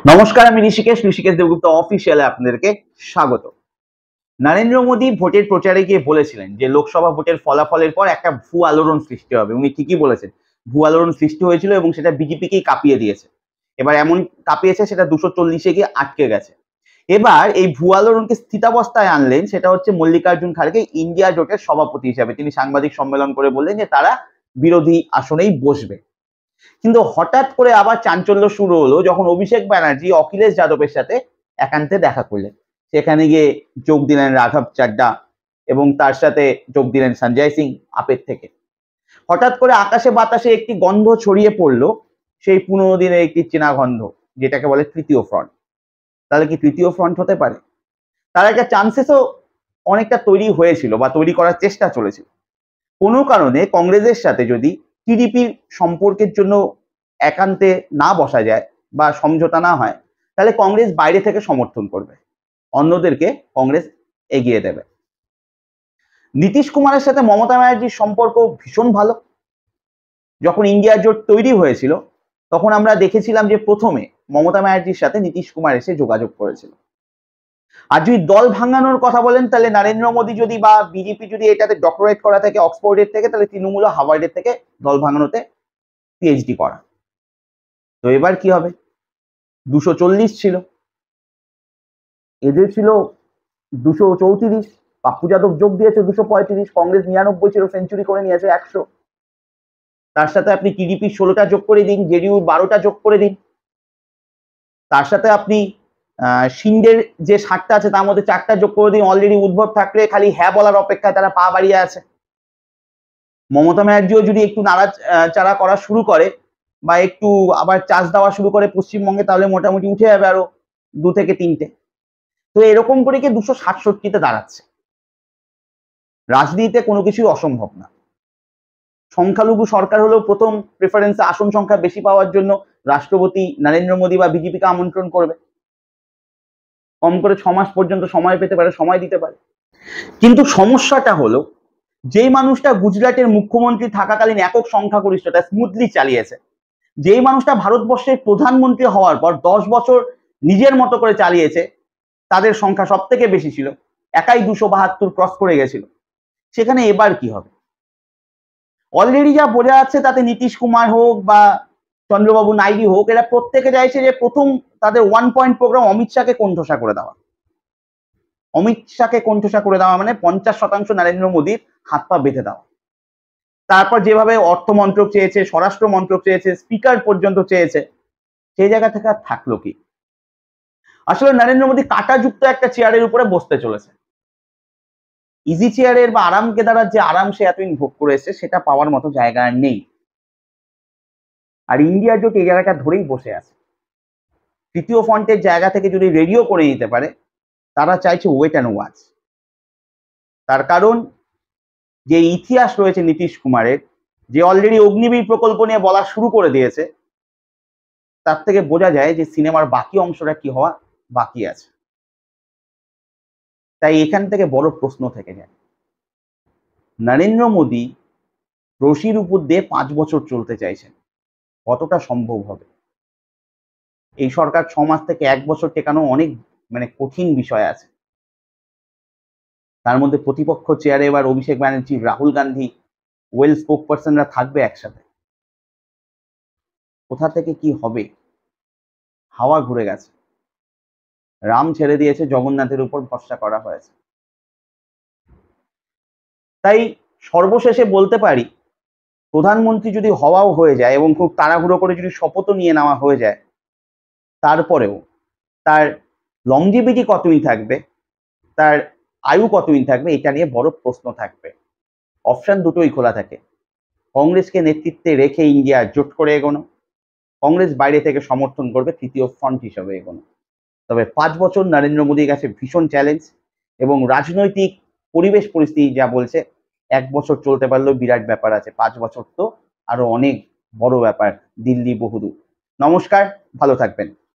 নমস্কার, আমি ঋষিকেশ দেবগুপ্ত অফিসিয়ালে আপনাদেরকে স্বাগত। নরেন্দ্র মোদী ভোটের প্রচারে গিয়ে বলেছিলেন যে লোকসভা ভোটের ফলাফলের পর একটা ভূ আলোড়ন সৃষ্টি হবে। উনি ঠিকই বলেছেন, ভূ আলোড়ন সৃষ্টি হয়েছিল এবং সেটা বিজেপিকেই কাঁপিয়ে দিয়েছে। এবার এমন কাঁপিয়েছে সেটা 240-এ গিয়ে আটকে গেছে। এবার এই ভূ আলোড়নকে স্থিতাবস্থায় আনলেন, সেটা হচ্ছে মল্লিকার্জুন খাড়গে ইন্ডিয়া জোটের সভাপতি হিসাবে। তিনি সাংবাদিক সম্মেলন করে বললেন যে তারা বিরোধী আসনেই বসবে। কিন্তু হঠাৎ করে আবার চাঞ্চল্য শুরু হলো যখন অভিষেক ব্যানার্জি অখিলেশ যাদবের সাথে একান্তে দেখা করলেন। সেখানে গিয়ে যোগ দিলেন রাঘব চাড্ডা এবং তার সাথে যোগ দিলেন সঞ্জয় সিং আপের থেকে। হঠাৎ করে আকাশে বাতাসে একটি গন্ধ ছড়িয়ে পড়লো, সেই 15 দিনের একটি চেনা গন্ধ, যেটাকে বলে তৃতীয় ফ্রন্ট। তাহলে কি তৃতীয় ফ্রন্ট হতে পারে? তার একটা চান্সেসও অনেকটা তৈরি হয়েছিল বা তৈরি করার চেষ্টা চলেছিল। কোনো কারণে কংগ্রেসের সাথে যদি টিডিপির সম্পর্কের জন্য একান্তে না বসা যায় বা সমঝোতা না হয়, তাহলে কংগ্রেস বাইরে থেকে সমর্থন করবে, অন্যদেরকে কংগ্রেস এগিয়ে দেবে। নীতিশ কুমারের সাথে মমতা ব্যানার্জির সম্পর্ক ভীষণ ভালো। যখন ইন্ডিয়া জোট তৈরি হয়েছিল তখন আমরা দেখেছিলাম যে প্রথমে মমতা ব্যানার্জির সাথে নীতিশ কুমার এসে যোগাযোগ করেছিল। আর যদি দল ভাঙানোর কথা বলেন, তাহলে নরেন্দ্র মোদী যদি বা বিজেপি যদি এটাতে ডক্টরেট করা থাকে অক্সফোর্ডের থেকে, তাহলে তৃণমূল হার্ভার্ডের থেকে দল ভাঙানোতে পিএইচডি করা। তো এবার কি হবে? 240 ছিল, এদের ছিল 234। পাপ্পু যাদব যোগ দিয়েছে 235, কংগ্রেস 99 ছিল, সেঞ্চুরি করে নিয়েছে 100। তার সাথে আপনি টিডিপি 16টা যোগ করে দিন, জেডিইউ 12টা যোগ করে দিন, তার সাথে আপনি সিন্ডের যে 60টা আছে তার মধ্যে 4টা যোগ করে দিন। অলরেডি উদ্ভব থাকলে খালি হ্যাঁ বলার অপেক্ষায় তারা পা বাড়িয়ে আছে। মমতা ব্যানার্জিও যদি একটু নাড়াচাড়া করা শুরু করে বা একটু আবার চার্জ দেওয়া শুরু করে পশ্চিমবঙ্গে, তাহলে মোটামুটি উঠে যাবে আরো 2 থেকে 3টে। তো এরকম করে কি 267-তে দাঁড়াচ্ছে। রাজনীতিতে কোনো কিছুই অসম্ভব না। সংখ্যালঘু সরকার হলেও প্রথম প্রেফারেন্সে আসন সংখ্যা বেশি পাওয়ার জন্য রাষ্ট্রপতি নরেন্দ্র মোদী বা বিজেপিকে আমন্ত্রণ করবে। কম করে 6 মাস পর্যন্ত সময় পেতে পারে, সময় দিতে পারে। কিন্তু সমস্যাটা হলো, যেই মানুষটা গুজরাটের মুখ্যমন্ত্রী থাকাকালীন একক সংখ্যাগরিষ্ঠতা স্মুথলি চালিয়েছে, যেই মানুষটা ভারতবর্ষের প্রধানমন্ত্রী হওয়ার পর 10 বছর নিজের মতো করে চালিয়েছে, তাদের সংখ্যা সব থেকে বেশি ছিল, একাই 272 ক্রস করে গেছিল, সেখানে এবার কি হবে? অলরেডি যা বোঝা যাচ্ছে তাতে নীতিশ কুমার হোক বা চন্দ্রবাবু নাইডু হোক, এরা প্রত্যেকে চাইছে যে প্রথম তাদের 1 পয়েন্ট প্রোগ্রাম অমিত শাহকে কোণঠাসা করে দেওয়া। অমিত শাহকে কোণঠাসা করে দেওয়া মানে 50% নরেন্দ্র মোদীর হাত পা বেঁধে দেওয়া। তারপর যেভাবে অর্থমন্ত্রক চেয়েছে, স্বরাষ্ট্র মন্ত্রক চেয়েছে, স্পিকার পর্যন্ত চেয়েছে, সেই জায়গা থেকে আর থাকলো কি? আসলে নরেন্দ্র মোদী কাঁটাযুক্ত একটা চেয়ারের উপরে বসতে চলেছে। ইজি চেয়ারের বা আরাম কেদারার যে আরাম সে এতদিন ভোগ করে এসেছে, সেটা পাওয়ার মতো জায়গা আর নেই। আর ইন্ডিয়া জোট এই জায়গাটা ধরেই বসে আছে। তৃতীয় ফ্রন্টের জায়গা থেকে যদি রেডিও করে নিতে পারে, তারা চাইছে ওয়েট অ্যান্ড ওয়াচ। তার কারণ যে ইতিহাস রয়েছে নীতিশ কুমারের, যে অলরেডি অগ্নিবীর প্রকল্প নিয়ে বলা শুরু করে দিয়েছে, তার থেকে বোঝা যায় যে সিনেমার বাকি অংশটা কি হওয়া বাকি আছে। তাই এখান থেকে বড় প্রশ্ন থেকে যায়, নরেন্দ্র মোদী রশির উপর দিয়ে 5 বছর চলতে চাইছেন, কতটা সম্ভব হবে? এই সরকার 6 মাস থেকে 1 বছর টেকানো অনেক কঠিন বিষয় আছে। তার মধ্যে প্রতিপক্ষ চেয়ারে এবার অভিষেক ব্যানার্জি, রাহুল গান্ধী, ওয়েল স্পোক পার্সনরা থাকবে একসাথে। কোথা থেকে কি হবে? হাওয়া ঘুরে গেছে। রাম ছেড়ে দিয়েছে, জগন্নাথের উপর ভরসা করা হয়েছে। তাই সর্বশেষে বলতে পারি, প্রধানমন্ত্রী যদি হওয়াও হয়ে যায় এবং খুব তাড়াহুড়ো করে যদি শপথও নিয়ে নেওয়া হয়ে যায়, তারপরেও তার লংজিভিটি কতদিন থাকবে, তার আয়ু কতদিন থাকবে, এটা নিয়ে বড় প্রশ্ন থাকবে। অপশন দুটোই খোলা থাকে, কংগ্রেসকে নেতৃত্বে রেখে ইন্ডিয়া জোট করে এগোনো, কংগ্রেস বাইরে থেকে সমর্থন করবে তৃতীয় ফ্রন্ট হিসেবে এগোনো। তবে 5 বছর নরেন্দ্র মোদীর কাছে ভীষণ চ্যালেঞ্জ, এবং রাজনৈতিক পরিবেশ পরিস্থিতি যা বলছে, 1 বছর চলতে পারলেও বিরাট ব্যাপার আছে, 5 বছর তো আরো অনেক বড় ব্যাপার, দিল্লি বহুদূর। নমস্কার, ভালো থাকবেন।